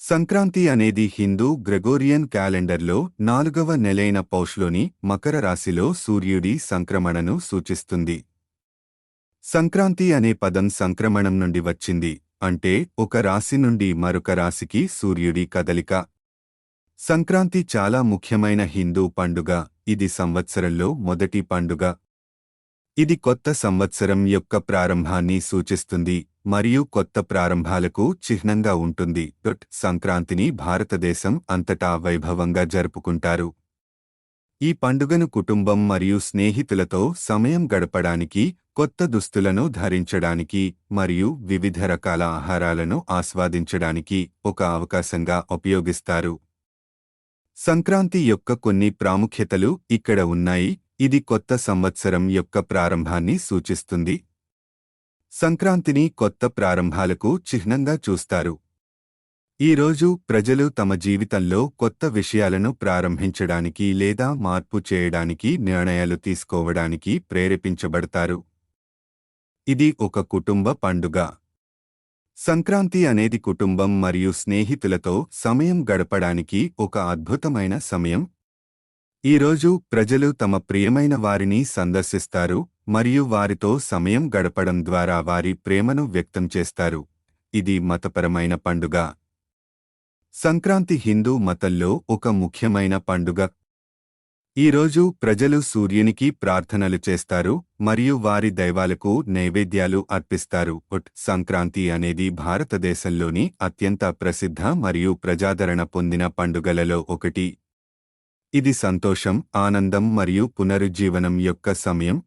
సంక్రాంతి అనేది హిందూ గ్రెగోరియన్ క్యాలెండర్లో 4వ నెలైన పౌష్లోని మకర రాశిలో సూర్యుడి సంక్రమణను సూచిస్తుంది. సంక్రాంతి అనే పదం సంక్రమణం నుండి వచ్చింది, అంటే ఒక రాశి నుండి మరొక రాశికి సూర్యుడి కదలిక. సంక్రాంతి చాలా ముఖ్యమైన హిందూ పండుగ. ఇది సంవత్సరంలో మొదటి పండుగ. ఇది కొత్త సంవత్సరం యొక్క ప్రారంభాన్ని సూచిస్తుంది మరియు కొత్త ప్రారంభాలకు చిహ్నంగా ఉంటుంది. సంక్రాంతిని భారతదేశం అంతటా వైభవంగా జరుపుకుంటారు. ఈ పండుగను కుటుంబం మరియు స్నేహితులతో సమయం గడపడానికి, కొత్త దుస్తులను ధరించడానికి మరియు వివిధ రకాల ఆహారాలను ఆస్వాదించడానికి ఒక అవకాశంగా ఉపయోగిస్తారు. సంక్రాంతి యొక్క కొన్ని ప్రాముఖ్యతలు ఇక్కడ ఉన్నాయి. ఇది కొత్త సంవత్సరం యొక్క ప్రారంభాన్ని సూచిస్తుంది. సంక్రాంతిని కొత్త ప్రారంభాలకు చిహ్నంగా చూస్తారు. ఈ రోజు ప్రజలు తమ జీవితంలో కొత్త విషయాలను ప్రారంభించడానికి లేదా మార్పు చేయడానికి నిర్ణయాలు తీసుకోవడానికి ప్రేరేపించబడతారు. ఇది ఒక కుటుంబ పండుగ. సంక్రాంతి అనేది కుటుంబం మరియు స్నేహితులతో సమయం గడపడానికి ఒక అద్భుతమైన సమయం. ఈ రోజు ప్రజలు తమ ప్రియమైన వారిని సందర్శిస్తారు మరియు వారితో సమయం గడపడం ద్వారా వారి ప్రేమను వ్యక్తం చేస్తారు. ఇది మతపరమైన పండుగ. సంక్రాంతి హిందూ మతంలో ఒక ముఖ్యమైన పండుగ. ఈ రోజు ప్రజలు సూర్యునికి ప్రార్థనలు చేస్తారు మరియు వారి దైవాలకు నైవేద్యాలు అర్పిస్తారు. సంక్రాంతి అనేది భారతదేశంలోని అత్యంత ప్రసిద్ధ మరియు ప్రజాదరణ పొందిన పండుగలలో ఒకటి. ఇది సంతోషం, ఆనందం మరియు పునరుజ్జీవనం యొక్క సమయం.